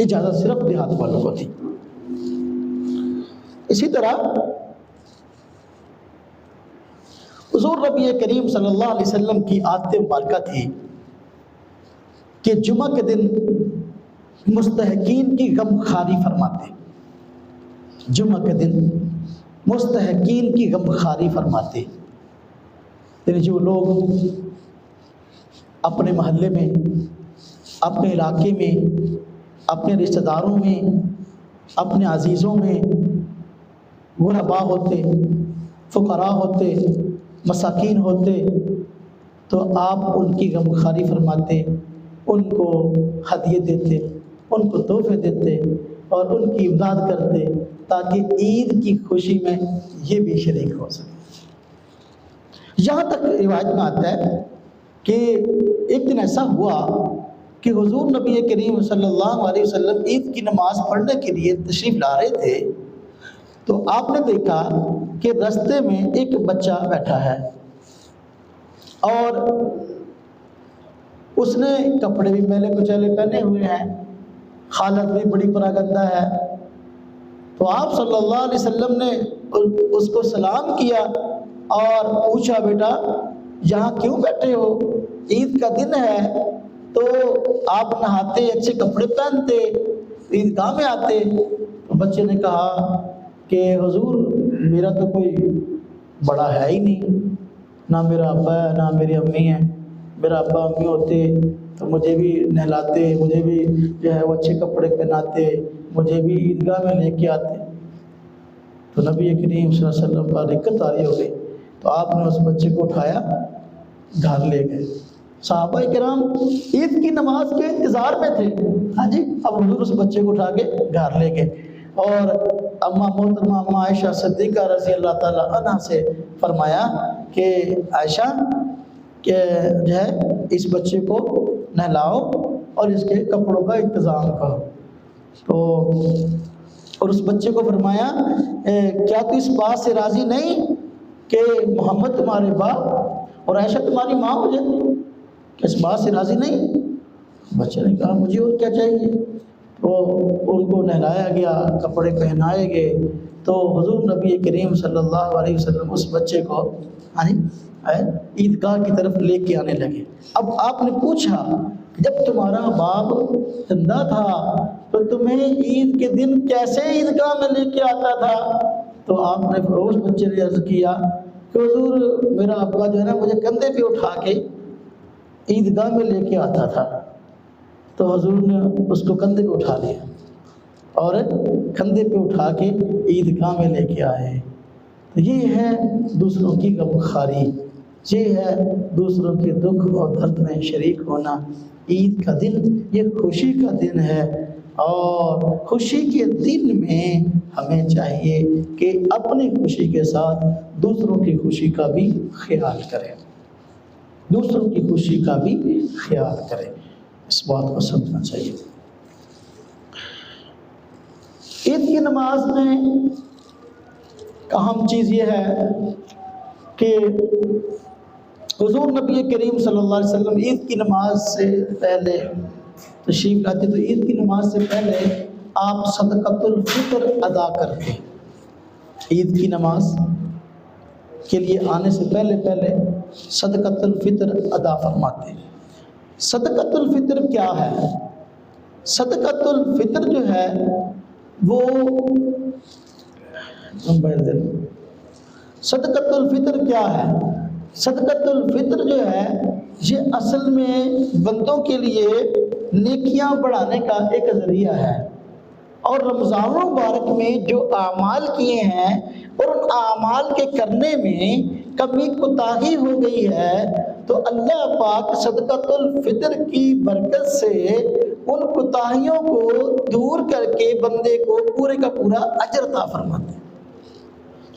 اجازت صرف دیہات والوں کو تھی۔ اسی طرح حضور نبی کریم صلی اللہ علیہ وسلم کی عادت مبارکہ تھی کہ جمعہ کے دن مستحقین کی غم خواری فرماتے، جمعہ کے دن مستحقین کی غم خواری فرماتے، یعنی جو لوگ اپنے محلے میں، اپنے علاقے میں، اپنے رشتہ داروں میں، اپنے عزیزوں میں غرباء ہوتے، فقراء ہوتے، مساکین ہوتے، تو آپ ان کی غم خواری فرماتے، ان کو ہدیے دیتے، ان کو تحفے دیتے اور ان کی امداد کرتے تاکہ عید کی خوشی میں یہ بھی شریک ہو سکے۔ یہاں تک روایت میں آتا ہے کہ ایک دن ایسا ہوا کہ حضور نبی کریم صلی اللہ علیہ وسلم عید کی نماز پڑھنے کے لیے تشریف لا رہے تھے، تو آپ نے دیکھا کہ راستے میں ایک بچہ بیٹھا ہے اور اس نے کپڑے بھی میلے کچیلے پہنے ہوئے ہیں، حالت بھی بڑی پراگندہ ہے۔ تو آپ صلی اللہ علیہ وسلم نے اس کو سلام کیا اور پوچھا، بیٹا یہاں کیوں بیٹھے ہو؟ عید کا دن ہے تو آپ نہاتے، اچھے کپڑے پہنتے، عیدگاہ میں آتے۔ تو بچے نے کہا کہ حضور میرا تو کوئی بڑا ہے ہی نہیں، نہ میرا ابا ہے نہ میری امی ہے، میرا ابا امی ہوتے تو مجھے بھی نہلاتے، مجھے بھی جو ہے وہ اچھے کپڑے پہناتے، مجھے بھی عیدگاہ میں لے کے آتے۔ تو نبی کریم صلی اللہ علیہ وسلم پر دقت طاری ہو گئی، تو آپ نے اس بچے کو اٹھایا، گھر لے گئے۔ صحابہ کرام عید کی نماز کے انتظار میں تھے، ہاں جی، اب حضور اس بچے کو اٹھا کے گھر لے گئے اور اماں محترمہ اماں عائشہ صدیقہ رضی اللہ تعالیٰ عنہ سے فرمایا کہ عائشہ کہ جو ہے اس بچے کو نہلاؤ اور اس کے کپڑوں کا انتظام کرو۔ تو اور اس بچے کو فرمایا کیا تو اس بات سے راضی نہیں کہ محمد تمہارے باپ اور عائشہ تمہاری ماں ہو جائے؟ کہ اس بات سے راضی نہیں؟ بچے نے کہا مجھے اور کیا چاہیے۔ تو ان کو نہلایا گیا، کپڑے پہنائے گئے، تو حضور نبی کریم صلی اللہ علیہ وسلم اس بچے کو عیدگاہ کی طرف لے کے آنے لگے۔ اب آپ نے پوچھا کہ جب تمہارا باپ زندہ تھا تو تمہیں عید کے دن کیسے عیدگاہ میں لے کے آتا تھا؟ تو آپ نے اس بچے نے عرض کیا کہ حضور میرا ابا جو ہے نا مجھے کندھے پہ اٹھا کے عیدگاہ میں لے کے آتا تھا۔ تو حضور نے اس کو کندھے پہ اٹھا لیا اور کندھے پہ اٹھا کے عیدگاہ میں لے کے آئے۔ یہ ہے دوسروں کی غم خواری، یہ ہے دوسروں کے دکھ اور درد میں شریک ہونا۔ عید کا دن یہ خوشی کا دن ہے، اور خوشی کے دن میں ہمیں چاہیے کہ اپنی خوشی کے ساتھ دوسروں کی خوشی کا بھی خیال کریں، دوسروں کی خوشی کا بھی خیال کریں، اس بات کو سمجھنا چاہیے۔ عید کی نماز میں اہم چیز یہ ہے کہ حضور نبی کریم صلی اللہ علیہ وسلم عید کی نماز سے پہلے تشریف لاتے تو عید کی نماز سے پہلے آپ صدقۃ الفطر ادا کرتے۔ عید کی نماز کے لیے آنے سے پہلے صدقۃ الفطر ادا فرماتے۔ صدقۃ الفطر کیا ہے؟ صدقۃ الفطر جو ہے وہ صدقۃ الفطر کیا ہے؟ صدقۃ الفطر جو ہے یہ اصل میں بندوں کے لیے نیکیاں بڑھانے کا ایک ذریعہ ہے، اور رمضان مبارک میں جو اعمال کیے ہیں اور ان اعمال کے کرنے میں کمی کوتاہی ہو گئی ہے تو اللہ پاک صدقۃ الفطر کی برکت سے ان کوتاہیوں کو دور کر کے بندے کو پورے کا پورا اجر عطا فرماتے ہیں۔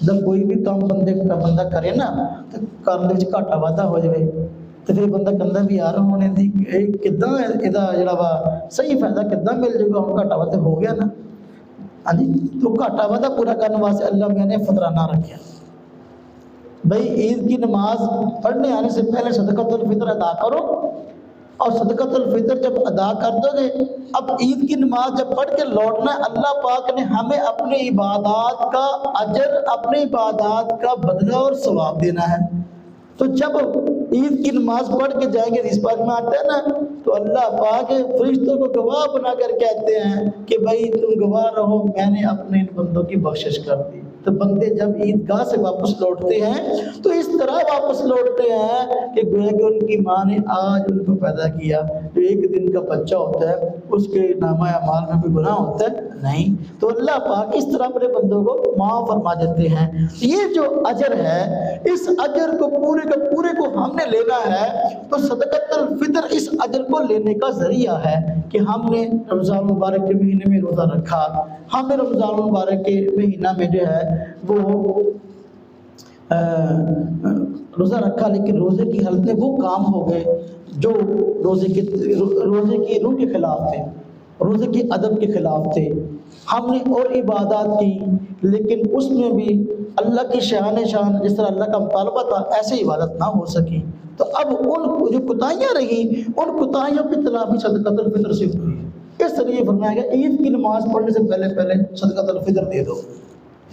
جب کوئی بھی کام بندہ کرے نا تو کرنے وچ گھاٹا واਧਾ ہو جائے تو پھر بندہ کہندا بھی یار ہونے دی کداں ਇਹਦਾ ਜਿਹੜਾ ਵਾ ਸਹੀ ਫਾਇਦਾ ਕਿੱਦਾਂ ਮਿਲ ਜਾਊਗਾ، ਹੁਣ ਘਾਟਾ ਵਾਧਾ ਹੋ ਗਿਆ ਨਾ। ਹਾਂਜੀ، تو گھاٹا واਧਾ پورا کرنے واسطے اللہ میاں نے فطرانہ رکھا بھائی عید کی نماز پڑھنے آنے سے پہلے صدقۃ الفطر ادا کرو، اور صدقۃ الفطر جب ادا کر دو گے، اب عید کی نماز جب پڑھ کے لوٹنا ہے، اللہ پاک نے ہمیں اپنی عبادات کا اجر، اپنی عبادات کا بدلہ اور ثواب دینا ہے۔ تو جب عید کی نماز پڑھ کے جائیں گے، اس پاک میں آتا ہے نا، تو اللہ پاک فرشتوں کو گواہ بنا کر کہتے ہیں کہ بھائی تم گواہ رہو، میں نے اپنے ان بندوں کی بخشش کر دی۔ تو بندے جب عیدگاہ سے واپس لوٹتے ہیں تو اس طرح واپس لوٹتے ہیں کہ گویا کہ ان کی ماں نے آج ان کو پیدا کیا۔ جو ایک دن کا بچہ ہوتا ہے اس کے نامہ اعمال میں کوئی گناہ ہوتا ہے نہیں، تو اللہ پاک اس طرح اپنے بندوں کو معاف فرما دیتے ہیں۔ یہ جو اجر ہے، اس اجر کو پورے کا پورے کو ہم نے لینا ہے، تو صدقۃ الفطر اس اجر کو لینے کا ذریعہ ہے کہ ہم نے رمضان مبارک کے مہینے میں روزہ رکھا، ہم نے رمضان مبارک کے مہینہ میں جو ہے وہ روزہ رکھا، لیکن روزے کی حالت میں وہ کام ہو گئے جو روزے کی روح کے خلاف تھے، روزے کی ادب کے خلاف تھے۔ ہم نے اور عبادات کی، لیکن اس میں بھی اللہ کی شان جس طرح اللہ کا مطالبہ تھا ایسے عبادت نہ ہو سکی، تو اب ان جو کوتاہیاں رہی، ان کوتاہیوں کی تلافی صدقۃ الفطر سے ہوئی۔ اس طرح یہ فرمایا گیا عید کی نماز پڑھنے سے پہلے صدقۃ الفطر دے دو۔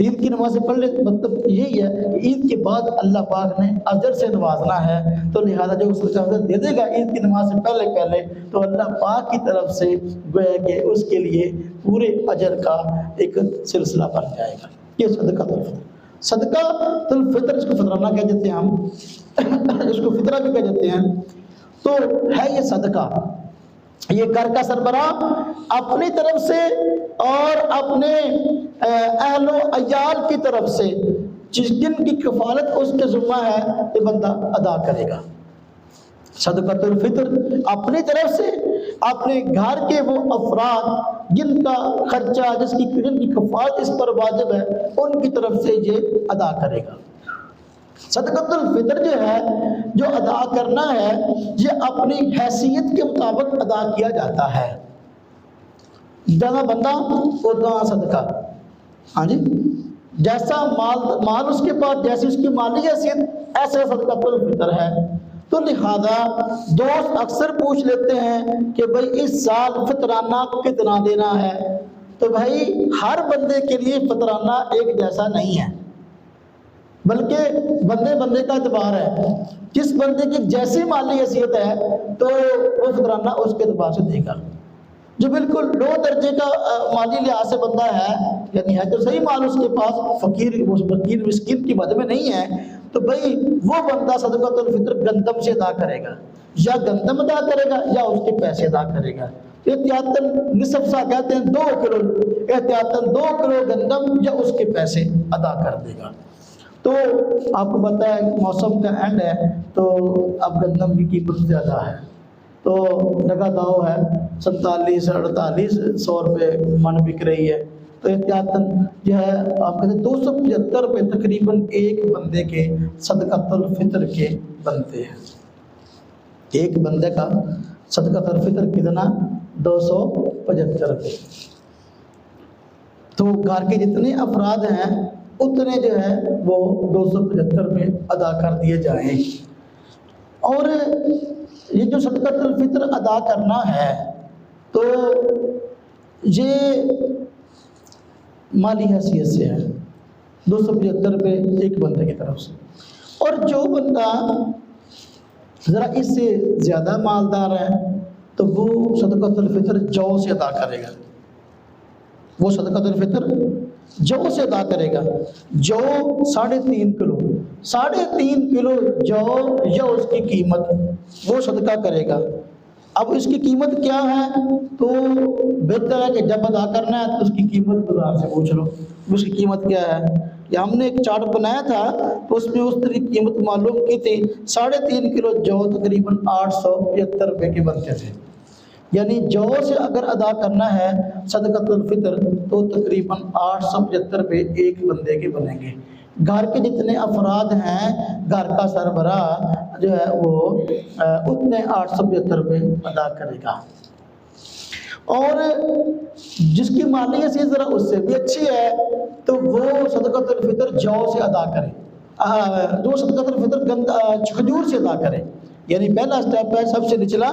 عید کی نماز سے پہلے مطلب یہی ہے کہ عید کے بعد اللہ پاک نے اجر سے نوازنا ہے، تو لہذا جو صدقۃ دے دے گا عید کی نماز سے پہلے تو اللہ پاک کی طرف سے گویا کہ اس کے لیے پورے اجر کا ایک سلسلہ بن جائے گا۔ یہ صدقۃ الفطر، صدقۃ الفطر اس کو فطرانہ کہہ دیتے ہیں ہم، اس کو فطرہ بھی کہہ دیتے ہیں۔ تو ہے یہ صدقہ، یہ گھر کا سربراہ اپنی طرف سے اور اپنے اہل و عیال کی طرف سے جن کی کفالت اس کے ذمہ ہے یہ بندہ ادا کرے گا۔ صدقۃ الفطر اپنی طرف سے اپنے گھر کے وہ افراد جن کا خرچہ جن کی کفالت اس پر واجب ہے ان کی طرف سے یہ ادا کرے گا۔ صدقۃ الفطر جو ہے، جو ادا کرنا ہے، یہ اپنی حیثیت کے مطابق ادا کیا جاتا ہے۔ جہاں بندہ اتنا صدقہ، ہاں جی، جیسا مال اس کے پاس، جیسی اس کی مالی حیثیت، ایسا صدقۃ الفطر ہے۔ تو لہذا دوست اکثر پوچھ لیتے ہیں کہ بھائی اس سال فطرانہ کتنا دینا ہے؟ تو بھائی ہر بندے کے لیے فطرانہ ایک جیسا نہیں ہے، بلکہ بندے کا اعتبار ہے۔ جس بندے کی جیسی مالی حیثیت ہے تو وہ فطرانہ اس کے اعتبار سے دے گا۔ جو بالکل لو درجے کا مالی لحاظ سے بندہ ہے، یعنی ہے تو صحیح مال اس کے پاس، فقیر مسکین کی مد میں نہیں ہے، تو بھائی وہ بندہ صدقۃ الفطر گندم سے ادا کرے گا، یا گندم ادا کرے گا یا اس کے پیسے ادا کرے گا۔ احتیاطاً نصف سا کہتے ہیں 2 کلو، احتیاطاً 2 کلو گندم یا اس کے پیسے ادا کر دے گا۔ تو آپ کو پتہ ہے موسم کا اینڈ ہے، تو اب گندم کی قیمت زیادہ ہے، تو لگا داؤ ہے 47-48 روپے من بک رہی ہے، تو احتیاطاً جو ہے آپ کہتے ہیں 275 روپے تقریباً ایک بندے کے صدقۃ الفطر کے بنتے ہیں۔ ایک بندے کا صدقۃ الفطر کتنا؟ 275 روپے۔ تو گھر کے جتنے افراد ہیں اتنے جو ہے وہ 275 روپے ادا کر دیے جائیں۔ اور یہ جو صدقۃ الفطر ادا کرنا ہے تو یہ مالی حیثیت سے ہے، 275 روپے ایک بندے کی طرف سے۔ اور جو بندہ ذرا اس سے زیادہ مالدار ہے تو وہ صدقۃ الفطر جو سے ادا کرے گا، وہ صدقۃ الفطر جو سے ادا کرے گا۔ جو 3.5 کلو، 3.5 کلو جو یا اس کی قیمت وہ صدقہ کرے گا۔ اب اس کی قیمت کیا ہے؟ تو بہتر ہے کہ جب ادا کرنا ہے تو اس کی قیمت بازار سے پوچھ لو، اس کی قیمت کیا ہے۔ یا ہم نے ایک چارٹ بنایا تھا تو اس میں اس طرح کی قیمت معلوم کی تھی، 3.5 کلو جو تقریباً 875 روپے کے بنتے تھے۔ یعنی جو سے اگر ادا کرنا ہے صدقۃ الفطر تو تقریباً 875 روپے ایک بندے کے بنیں گے۔ گھر کے جتنے افراد ہیں، گھر کا سربراہ جو ہے وہ اتنے 875 روپے ادا کرے گا۔ اور جس کی مالی حیثیت ذرا اس سے بھی اچھی ہے تو وہ صدقۃ الفطر جو سے ادا کرے، جو صدقۃ الفطر کھجور سے ادا کرے۔ یعنی پہلا سٹیپ ہے سب سے نچلا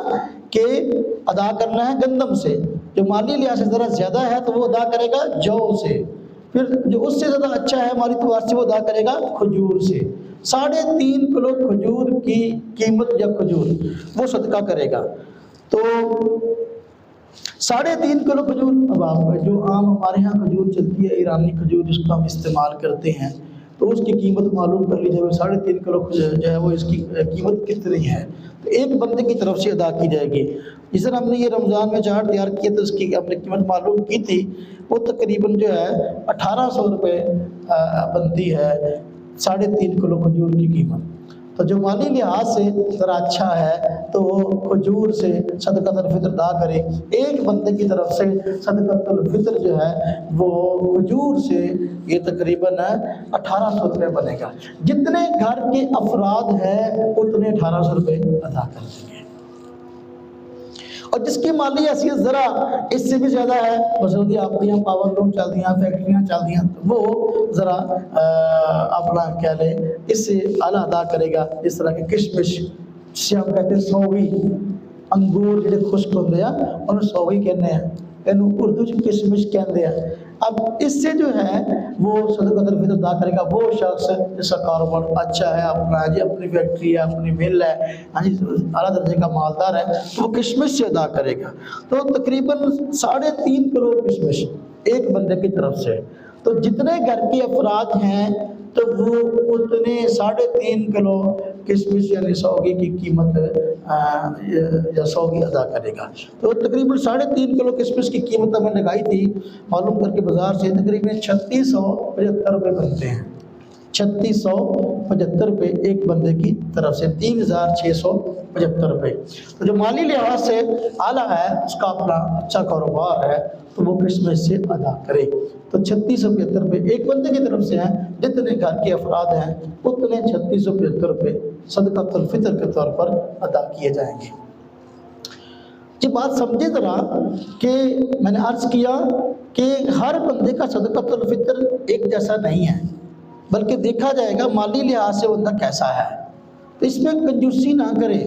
کہ ادا کرنا ہے گندم سے، جو مالی لحاظ سے ذرا زیادہ ہے تو وہ ادا کرے گا جو سے، پھر جو اس سے زیادہ اچھا ہے مالی اعتبار سے وہ ادا کرے گا کھجور سے۔ 3.5 کلو کھجور کی قیمت یا کھجور وہ صدقہ کرے گا۔ تو 3.5 کلو کھجور، اب آپ جو عام ہمارے ہاں کھجور چلتی ہے ایرانی کھجور جس کو ہم استعمال کرتے ہیں، تو اس کی قیمت معلوم کر لیجیے 3.5 کلو جو ہے وہ اس کی قیمت کتنی ہے، تو ایک بندے کی طرف سے ادا کی جائے گی۔ جس طرح ہم نے یہ رمضان میں چارٹ تیار کیا تو اس کی ہم نے قیمت معلوم کی تھی، وہ تقریباً جو ہے 1800 روپے بنتی ہے 3.5 کلو کھجور کی قیمت۔ تو جو مالی لحاظ سے ذرا اچھا ہے تو وہ کھجور سے صدقۃ الفطر ادا کرے۔ ایک بندے کی طرف سے صدقۃ الفطر جو ہے وہ کھجور سے یہ تقریباً 1800 روپے بنے گا۔ جتنے گھر کے افراد ہیں اتنے 1800 روپے ادا کر دیں گے، اور جس کی مالی حیثیت ذرا اس سے بھی زیادہ ہے، مسعودی آپ کے یہاں پاور لوم چلتی ہیں، فیکٹریاں چلتی ہیں، تو وہ ذرا اپنا کہہ لیں اس سے اعلیٰ ادا کرے گا۔ اس طرح کے کشمش جسے ہم کہتے ہیں سوگی، انگور جڑے خشک ہوتے ہیں انہوں سوگی کہنے ہیں، انہوں اردو چ کشمش کہتے ہیں۔ اب اس سے جو ہے وہ صدقۃ الفطر ادا کرے گا وہ شخص جس کا کاروبار اچھا ہے، اپنا جی اپنی فیکٹری ہے، اپنی مل ہے، ہاں جی اعلیٰ درجے کا مالدار ہے، تو وہ کشمش سے ادا کرے گا۔ تو تقریباً 3.5 کلو کشمش ایک بندے کی طرف سے، تو جتنے گھر کے افراد ہیں تو وہ اتنے 3.5 کلو کشمش یعنی سوگی کی قیمت یا سوگی ادا کرے گا۔ تو تقریباً 3.5 کلو کشمش کی قیمت ہمیں لگائی تھی معلوم کر کے بازار سے، تقریباً 3675 روپے بنتے ہیں۔ 3675 روپے ایک بندے کی طرف سے، 3675 روپے۔ تو جو مالی لحاظ سے اعلیٰ ہے، اس کا اپنا اچھا کاروبار ہے، تو وہ کشمش سے ادا کرے۔ تو 3675 روپے ایک بندے کی طرف سے ہیں، جتنے گھر کے افراد ہیں اتنے 3675 روپے صدقۃ الفطر کے طور پر ادا کیے جائیں گے۔ یہ بات سمجھے ذرا کہ میں نے عرض کیا کہ ہر بندے کا صدقۃ الفطر ایک جیسا نہیں ہے، بلکہ دیکھا جائے گا مالی لحاظ سے بندہ کیسا ہے، تو اس میں کنجوسی نہ کرے۔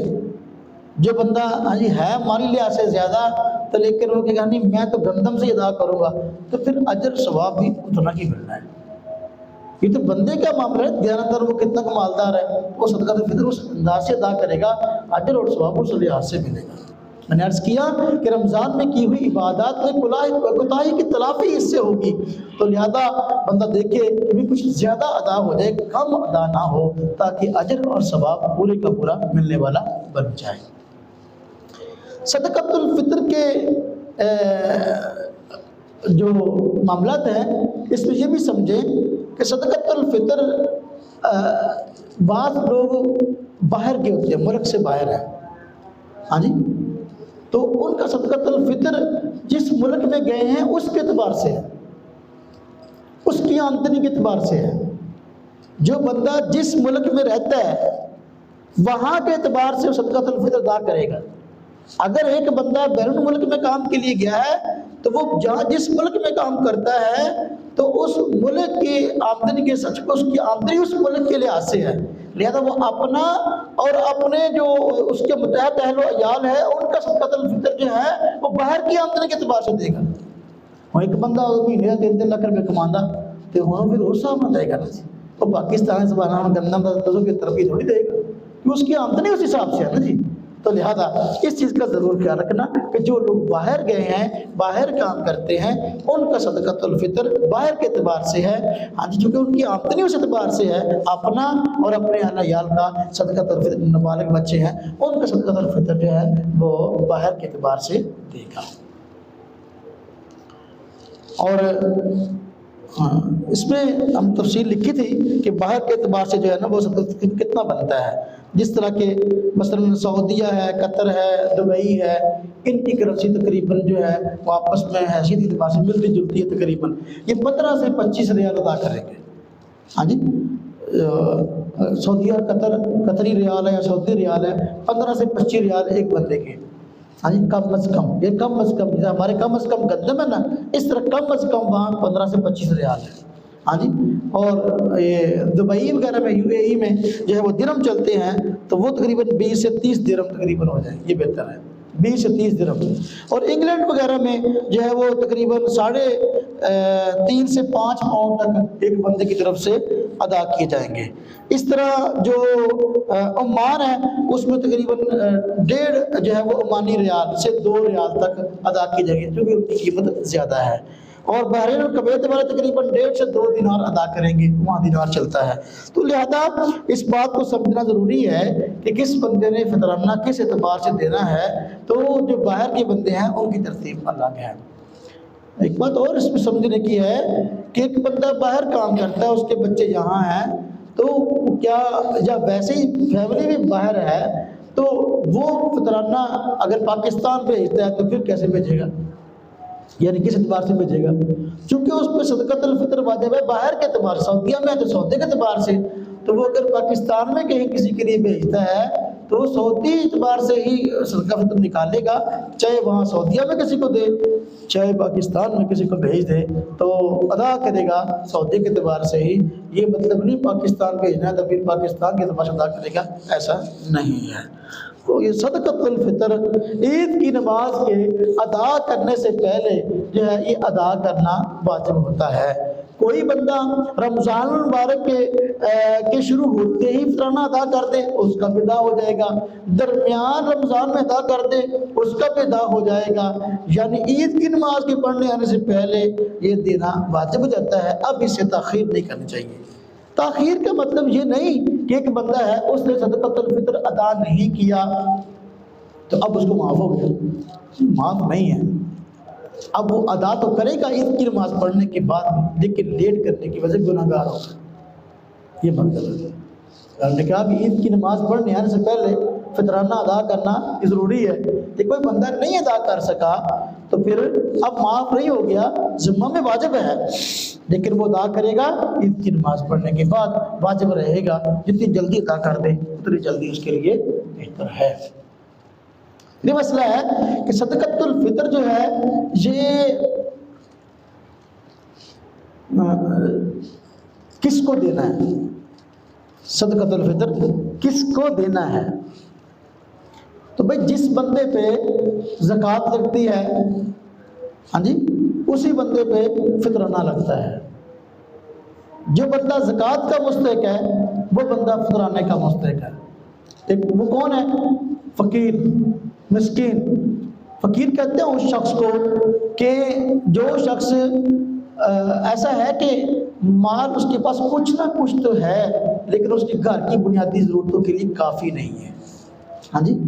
جو بندہ ہاں جی ہے مالی لحاظ سے زیادہ، تو لیکن وہ کہے گا نہیں میں تو گندم سے ادا کروں گا، تو پھر اجر ثواب بھی اتنا ہی ملنا ہے۔ یہ تو بندے کا معاملہ ہے، دیانتدار وہ کتنا کا مالدار ہے، وہ صدقۃ الفطر اس انداز سے ادا کرے گا، اجر اور ثواب اس لحاظ سے ملے گا۔ میں نے عرض کیا کہ رمضان میں کی ہوئی عبادات میں کوتاہی کی تلافی اس سے ہوگی، تو لہذا بندہ دیکھے کہ بھی کچھ زیادہ ادا ہو جائے، کم ادا نہ ہو، تاکہ اجر اور ثواب پورے کا پورا ملنے والا بن جائے۔ صدقۃ الفطر کے جو معاملات ہیں اس میں یہ بھی سمجھیں کہ صدقۃ الفطر بعض لوگ باہر کے ہوتے ہیں، ملک سے باہر ہیں، ہاں جی، تو ان کا صدقۃ الفطر جس ملک میں گئے ہیں اس کے اعتبار سے ہے، اس کی آمدنی کے اعتبار سے ہے۔ جو بندہ جس ملک میں رہتا ہے وہاں کے اعتبار سے صدقۃ الفطر ادا کرے گا۔ اگر ایک بندہ بیرون ملک میں کام کے لیے گیا ہے تو وہ جہاں جس ملک میں کام کرتا ہے تو اس ملک کی آمدنی کے سچ کو اس کی آمدنی اس ملک کے لحاظ سے ہے، لہذا وہ اپنا اور اپنے جو اس کے متحد اہل و عیال ہے ان کا صدقۃ الفطر جو ہے وہ باہر کی آمدنی کے اعتبار سے دے گا۔ اور ایک بندہ مہینے 3 لاکھ روپے کمانا تو وہاں پھر اس حساب نہ دے گا نا جی، وہ پاکستان سے باہر گندم کی ترقی تھوڑی دے گا، کیونکہ اس کی آمدنی اس حساب سے ہے نا جی۔ تو لہذا اس چیز کا ضرور خیال رکھنا کہ جو لوگ باہر گئے ہیں، باہر کام کرتے ہیں، ان کا صدقۃ الفطر باہر کے اعتبار سے ہے، ہاں جی، چونکہ ان کی آمدنی اس اعتبار سے ہے، اپنا اور اپنے اہل عیال کا صدقۃ الفطر، نابالغ بچے ہیں ان کا صدقۃ الفطر جو ہے وہ باہر کے اعتبار سے دے گا۔ اور اس میں ہم تفصیل لکھی تھی کہ باہر کے اعتبار سے جو ہے نا وہ کتنا بنتا ہے، جس طرح کہ مثلا سعودیہ ہے، قطر ہے، دبئی ہے، ان کی کرنسی تقریباً جو ہے وہ آپس میں حیثیت کے اعتبار سے ملتی جلتی ہے، تقریباً یہ 15 سے 25 ریال ادا کریں گے، ہاں جی، سعودیہ قطری ریال ہے یا سعودی ریال ہے، 15 سے 25 ریال ایک بندے کے، ہاں جی، کم از کم، یہ کم از کم جیسے ہمارے کم از کم گندم ہے نا، اس طرح کم از کم وہاں 15 سے 25 ریال ہے، ہاں جی۔ اور یہ دبئی وغیرہ میں، یو اے ای میں جو ہے وہ درہم چلتے ہیں، تو وہ تقریباً 20 سے 30 درہم تقریباً ہو جائیں، یہ بہتر ہے، 20 سے 30 درہم. اور انگلینڈ وغیرہ میں جو ہے وہ تقریباً 3.5 سے 5 پاؤنڈ تک ایک بندے کی طرف سے ادا کیے جائیں گے. اس طرح جو عمان ہے اس میں تقریباً 1.5 جو ہے وہ عمانی ریال سے 2 ریال تک ادا کیے جائیں گے کیونکہ ان کی قیمت زیادہ ہے. اور بحرین اور کویت والے تقریباً 1.5 سے 2 دینار ادا کریں گے، وہاں دینار چلتا ہے. تو لہذا اس بات کو سمجھنا ضروری ہے کہ کس بندے نے فطرانہ کس اعتبار سے دینا ہے. تو جو باہر کے بندے ہیں ان کی ترتیب الگ ہے. ایک بات اور اس میں سمجھنے کی ہے کہ ایک بندہ باہر کام کرتا ہے، اس کے بچے یہاں ہیں، تو کیا یا ویسے ہی فیملی بھی باہر ہے تو وہ فطرانہ اگر پاکستان بھیجتا ہے تو پھر کیسے بھیجے گا؟ یعنی کس اعتبار سے بھیجے گا؟ چونکہ اس پہ صدقۃ الفطر واجب ہے باہر کے اعتبار سے. سعودیہ میں ہے تو سعودی کے اعتبار سے. تو وہ اگر پاکستان میں کہیں کسی کے لیے بھیجتا ہے تو وہ سعودی اعتبار سے ہی صدقہ فطر نکالے گا، چاہے وہاں سعودیہ میں کسی کو دے چاہے پاکستان میں کسی کو بھیج دے تو ادا کرے گا سعودی کے اعتبار سے ہی. یہ مطلب نہیں پاکستان بھیجنا ہے تو پھر پاکستان کے اعتبار سے ادا کرے گا، ایسا نہیں ہے. تو یہ صدقۃ الفطر عید کی نماز کے ادا کرنے سے پہلے جو ہے یہ ادا کرنا واجب ہوتا ہے. کوئی بندہ رمضان المبارک کے شروع ہوتے ہی فطرانہ ادا کر دے اس کا بھی ادا ہو جائے گا، درمیان رمضان میں ادا کر دے اس کا بھی ادا ہو جائے گا. یعنی عید کی نماز کے پڑھنے آنے سے پہلے یہ دینا واجب ہو جاتا ہے. اب اس سے تاخیر نہیں کرنی چاہیے. تاخیر کا مطلب یہ نہیں کہ ایک بندہ ہے اس نے صدقۃ الفطر ادا نہیں کیا تو اب اس کو معاف ہو گیا. معاف نہیں ہے، اب وہ ادا تو کرے گا عید کی نماز پڑھنے کے بعد، لیکن لیٹ کرنے کی وجہ گناہ گار ہوگا. یہ مطلب ہے. اللہ نے کہا کہ عید کی نماز پڑھنے آنے سے پہلے فطرانہ ادا کرنا ضروری ہے. کہ کوئی بندہ نہیں ادا کر سکا تو پھر اب معاف نہیں ہو گیا، ذمہ میں واجب ہے، لیکن وہ ادا کرے گا عید کی نماز پڑھنے کے بعد. واجب رہے گا، جتنی جلدی ادا کر دے اتنی جلدی اس کے لیے بہتر ہے. یہ مسئلہ ہے کہ صدقۃ الفطر جو ہے یہ کس کو دینا ہے؟ صدقۃ الفطر کس کو دینا ہے؟ تو بھئی جس بندے پہ زکوٰۃ لگتی ہے ہاں جی اسی بندے پہ فطرانہ لگتا ہے. جو بندہ زکوٰۃ کا مستحق ہے وہ بندہ فطرانے کا مستحق ہے. وہ کون ہے؟ فقیر، مسکین. فقیر کہتے ہیں اس شخص کو کہ جو شخص ایسا ہے کہ مال اس کے پاس کچھ نہ کچھ تو ہے لیکن اس کے گھر کی بنیادی ضرورتوں کے لیے کافی نہیں ہے. ہاں جی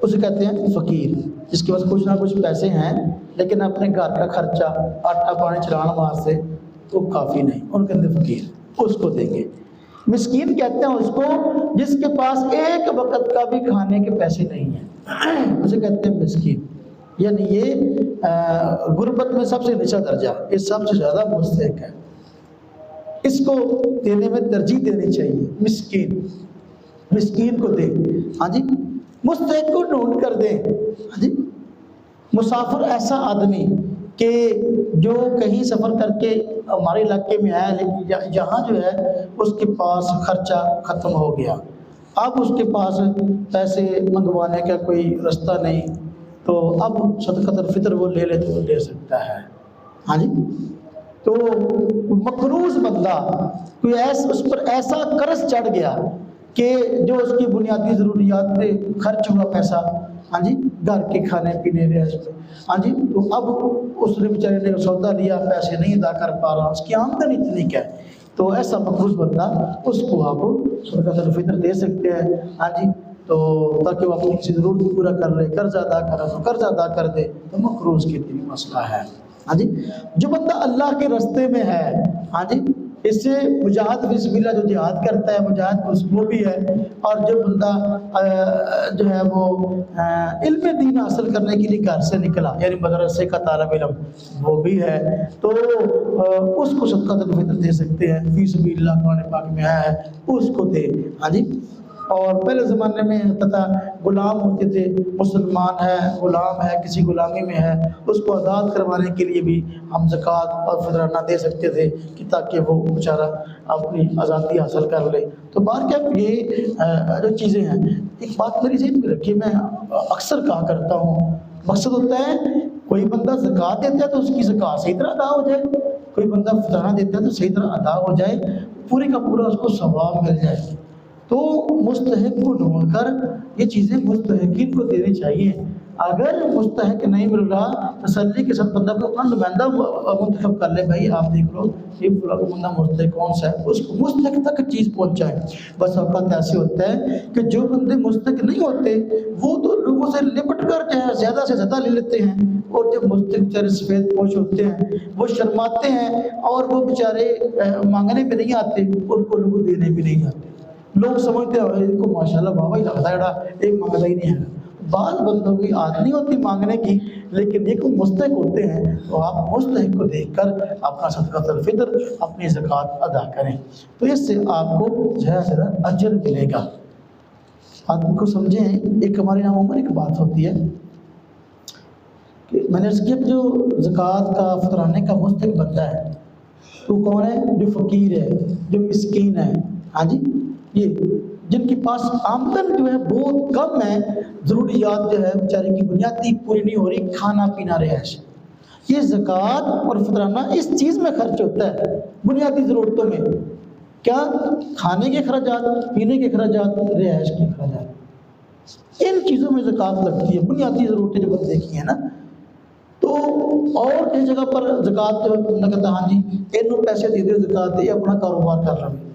اسے کہتے ہیں فقیر. جس کے پاس کچھ نہ کچھ پیسے ہیں لیکن اپنے گھر کا خرچہ آٹا پانی چلانا واسطے تو کافی نہیں، ان کے اندر فقیر، اس کو دیں گے. مسکین کہتے ہیں اس کو جس کے پاس ایک وقت کا بھی کھانے کے پیسے نہیں ہیں، اسے کہتے ہیں مسکین. یعنی یہ غربت میں سب سے نیچا درجہ، یہ سب سے زیادہ مستحق ہے. اس کو دینے میں ترجیح دینی چاہیے. مسکین، مسکین کو دے. ہاں جی مستحق کو ڈھونڈ کر دیں. ہاں جی مسافر ایسا آدمی کہ جو کہیں سفر کر کے ہمارے علاقے میں آیا لیکن یہاں جو ہے اس کے پاس خرچہ ختم ہو گیا، اب اس کے پاس پیسے منگوانے کا کوئی رستہ نہیں، تو اب صدقۃ الفطر وہ لے لے تو وہ لے سکتا ہے. ہاں جی تو مقروض بندہ کوئی اس پر ایسا قرض چڑھ گیا کہ جو اس کی بنیادی ضروریات پہ خرچ ہوا پیسہ، ہاں جی گھر کے کھانے پینے رہائش پہ، ہاں جی تو اب اس نے بیچارے نے سودا لیا، پیسے نہیں ادا کر پا رہا، اس کی آمدنی اتنی کیا ہے، تو ایسا مقروض بندہ اس کو آپ صدقۃ الفطر دے سکتے ہیں. ہاں جی تو تاکہ وہ اپنی کسی ضرورت کو پورا کر لے، قرض ادا کرے تو قرض ادا کر دے، تو مقروض کے لیے مسئلہ ہے. ہاں جی جو بندہ اللہ کے راستے میں ہے، ہاں جی اس سے مجاہد فی سبیل اللہ جو جہاد کرتا ہے مجاہد وہ بھی ہے، اور جو بندہ جو ہے وہ علم دین حاصل کرنے کے لیے گھر سے نکلا یعنی مدرسے کا طالب علم وہ بھی ہے، تو اس کو صدقۃ الفطر دے سکتے ہیں. فی سبیل اللہ قرآن پاک میں آیا ہے اس کو دے. ہاں جی اور پہلے زمانے میں تھا غلام ہوتے تھے، مسلمان ہے غلام ہے کسی غلامی میں ہے، اس کو آزاد کروانے کے لیے بھی ہم زکوٰۃ اور فطرانہ دے سکتے تھے کہ تاکہ وہ بیچارہ اپنی آزادی حاصل کر لے. تو بار کیا یہ جو چیزیں ہیں ایک بات میری ذہن میں رکھی، میں اکثر کہا کرتا ہوں، مقصد ہوتا ہے کوئی بندہ زکوٰۃ دیتا ہے تو اس کی زکوٰۃ صحیح طرح ادا ہو جائے، کوئی بندہ فطرانہ دیتا ہے تو صحیح طرح ادا ہو جائے، پورے کا پورا اس کو ثواب مل جائے۔ تو مستحق کو ڈھونڈ کر یہ چیزیں مستحقین کو دینی چاہیے۔ اگر مستحق نہیں مل رہا، تسلی کے ساتھ بندہ کو اپنا نمائندہ منتخب کر لے، بھائی آپ دیکھ لو یہ فلاں بندہ مستحق کون سا ہے، اس کو مستحق تک چیز پہنچائے۔ بس اوقات ایسے ہوتا ہے کہ جو بندے مستحق نہیں ہوتے وہ تو لوگوں سے لپٹ کر جو ہے زیادہ سے زیادہ لے لیتے ہیں، اور جب مستحق چہرے سفید پوش ہوتے ہیں وہ شرماتے ہیں اور وہ بیچارے مانگنے پہ نہیں آتے، ان کو لوگ دینے بھی نہیں آتے۔ لوگ سمجھتے ہیں ان کو ماشاءاللہ بابا ہی لگتا ہے، ایک مانگتا ہی نہیں ہے۔ بعض بندوں کی عادت نہیں ہوتی مانگنے کی، لیکن یہ کو مستحق ہوتے ہیں تو آپ مستحق کو دیکھ کر اپنا صدقۃ الفطر، اپنی زکوٰۃ ادا کریں، تو اس سے آپ کو زیادہ سے زیادہ اجر ملے گا۔ آپ کو سمجھیں، ایک ہمارے یہاں عموماً ایک بات ہوتی ہے کہ میں نے کیا جو زکوٰۃ کا فطرانے کا مستحق بنتا ہے وہ کون ہے؟ جو فقیر ہے، جو مسکین ہے، ہاں جی، یہ جن کے پاس آمدن جو ہے بہت کم ہے، ضروریات جو ہے بیچارے کی بنیادی پوری نہیں ہو رہی، کھانا پینا رہائش، یہ زکوٰۃ اور فطرانہ اس چیز میں خرچ ہوتا ہے، بنیادی ضرورتوں میں، کیا؟ کھانے کے اخراجات، پینے کے اخراجات، رہائش کے اخراجات، ان چیزوں میں زکوٰۃ لگتی ہے، بنیادی ضرورتیں جو بندے کی ہیں نا۔ تو اور کس جگہ پر زکوٰۃ جو بندہ کہتا ہے ہاں جی انہوں پیسے دے دے زکوٰۃ دے، اپنا کاروبار کر رہا ہے،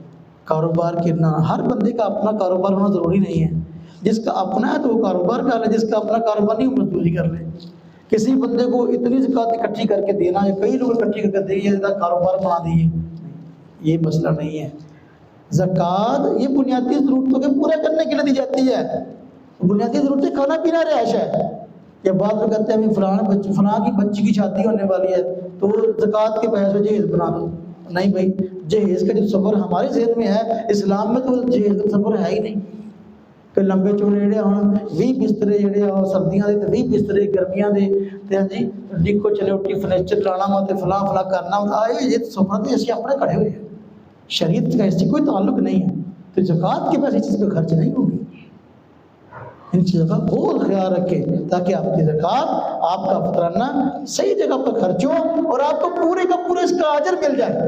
کاروبار کرنا، ہر بندے کا اپنا کاروبار ہونا ضروری نہیں ہے، جس کا اپنا ہے تو وہ کاروبار کر لے، جس کا اپنا کاروبار نہیں وہ مزدوری کر لے۔ کسی بندے کو اتنی زکوٰۃ اکٹھی کر کے دینا یا کئی لوگ اکٹھی کر کے دیں یہ کاروبار بنا دیے، یہ مسئلہ نہیں ہے۔ زکوٰۃ یہ بنیادی ضرورتوں کے پورا کرنے کے لیے دی جاتی ہے، بنیادی ضرورتیں کھانا پینا رہائش ہے۔ یا بعض لوگ کہتے ہیں فلاں کی بچی کی شادی ہونے والی ہے تو زکوٰۃ کے پیسے جہیز بنا دو، نہیں بھائی، جہیز کا جو سفر ہمارے ذہن میں ہے، اسلام میں تو جہیز کا سفر ہے ہی نہیں کہ لمبے چوڑے جڑے ہوں 20 بسترے جڑے آ سردیاں دے تے 20 بسترے گرمیاں دے تے ہاں جی ڈیکو چلے اٹھی فرنیچر لانا وا تے فلاں فلاں کرنا آئے، یہ سفر تے اسی اپنے کھڑے ہوئے ہیں، شریعت کا اس سے کوئی تعلق نہیں ہے، تو زکوٰۃ کے پیسے اس چیز پہ خرچ نہیں ہوگی۔ ان چیزوں کا بہت خیال رکھیں تاکہ آپ کی زکوٰۃ، آپ کا فطرانہ صحیح جگہ پر خرچ ہو اور آپ کو پورے کا پورا اس کا اجر مل جائے۔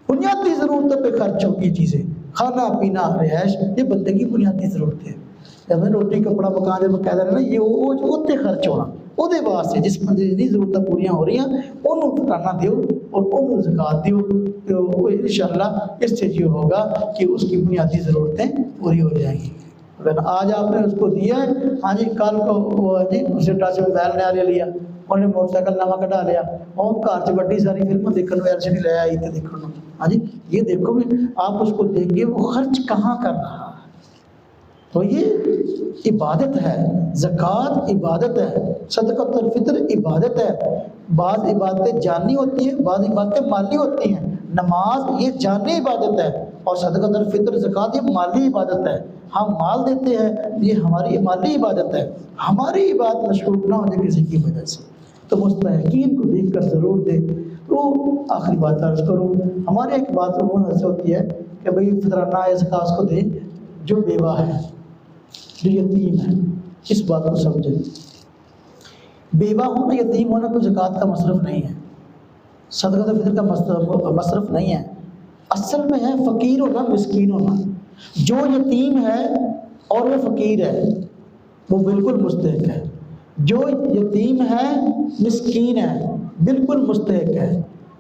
بنیادی ضرورتوں پہ خرچ ہو کی چیزیں، کھانا پینا رہائش، یہ بندے کی بنیادی ضرورتیں ہیں۔ جب روٹی کپڑا مکان جب کہہ رہے ہیں نا یہ اوتے خرچ ہونا، وہ واسطے جس بندے کی ضرورتیں پوریاں ہو رہی ہیں انہوں فطرانہ دیو اور انہوں زکوٰۃ دیو، تو انشاءاللہ اس سے یہ ہوگا کہ اس کی بنیادی ضرورتیں پوری ہو جائیں گی۔ اگر آج آپ نے اس کو دیا ہے، ہاں جی کل کو وہ جی اسے ٹاچ موبائل نیا لے لیا، انہیں موٹر سائیکل نواں کٹا لیا، اور گھر سے بڑی ساری فلم دیکھنے ایل سی ڈی لے آئی تھے دیکھنے، ہاں جی یہ دیکھو بھی آپ اس کو دیں گے وہ خرچ کہاں کر رہا ہے۔ تو یہ عبادت ہے، زکوٰۃ عبادت ہے، صدقۃ الفطر عبادت ہے۔ بعض عبادتیں جانی ہوتی ہیں، بعض عبادتیں مالی ہوتی ہیں۔ نماز یہ جانی عبادت ہے اور صدقۃ الفطر زکوٰۃ یہ مالی عبادت ہے۔ ہم مال دیتے ہیں یہ ہماری مالی عبادت ہے، ہماری عبادت مشکوک نہ ہو جائے کسی کی وجہ سے، تو مستحقین کو دیکھ کر ضرور دے۔ تو آخری بات عرض کروں، ہمارے ایک بات عموماً ایسے ہوتی ہے کہ بھئی فطرانہ زکوٰۃ کو دے جو بیوہ ہے، جو یتیم ہے، اس بات کو سمجھیں۔ بیوہ ہونا، یتیم ہونا کوئی زکوٰۃ کا مصرف نہیں ہے، صدقۃ الفطر کا مصرف نہیں ہے، اصل میں ہے فقیر ہونا، مسکین ہونا۔ جو یتیم ہے اور وہ فقیر ہے وہ بالکل مستحق ہے، جو یتیم ہے مسکین ہے بالکل مستحق ہے،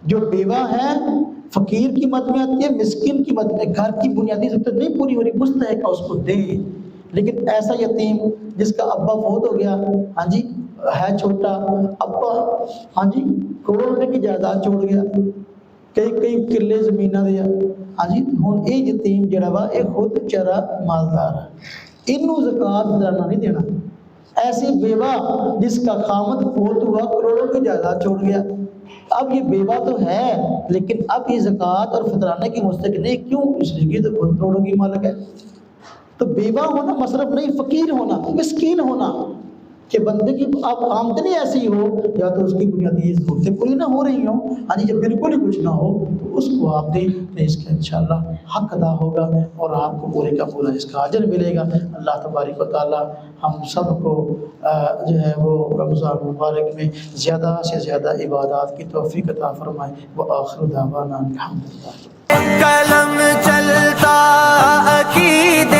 جو بیوہ ہے فقیر کی مد میں آتی ہے، مسکین کی مد میں، گھر کی بنیادی ضرورت نہیں پوری ہو رہی، مستحق ہے اس کو دے۔ لیکن ایسا یتیم جس کا ابا فوت ہو گیا، ہاں جی ہے چھوٹا، ابا ہاں جی کروڑوں روپے کی جائیداد چھوڑ گیا، کئی کلے زمیناں دیا، ہاں جی ہن یہ یتیم جڑا وا یہ خود بچارا مالدار ہے، انہوں زکوٰۃ فطرانہ نہیں دینا۔ ایسی بیوہ جس کا خامد فوت ہوا، کروڑوں کی جائیداد چھوڑ گیا، اب یہ بیوہ تو ہے لیکن اب یہ زکوٰۃ اور فطرانے کی مستحق نہیں، کیوں؟ اس لیے تو خود کروڑوں کی مالک ہے۔ تو بیوہ ہونا مصرف نہیں، فقیر ہونا، مسکین ہونا، کہ بندے کی اب آمدنی ایسی ہو یا تو اس کی بنیادی ضرورتیں پوری نہ ہو رہی ہوں، ہاں جی، جب بالکل ہی کچھ نہ ہو تو اس کو آپ دیں تو اس کا انشاءاللہ حق ادا ہوگا اور آپ کو پورے کا پورا اس کا اجر ملے گا۔ اللہ تبارک و تعالیٰ ہم سب کو جو ہے وہ رمضان مبارک میں زیادہ سے زیادہ عبادات کی توفیق عطا فرمائے۔ وآخر دعوانا الحمدللہ۔ قلم چلتا عقیدے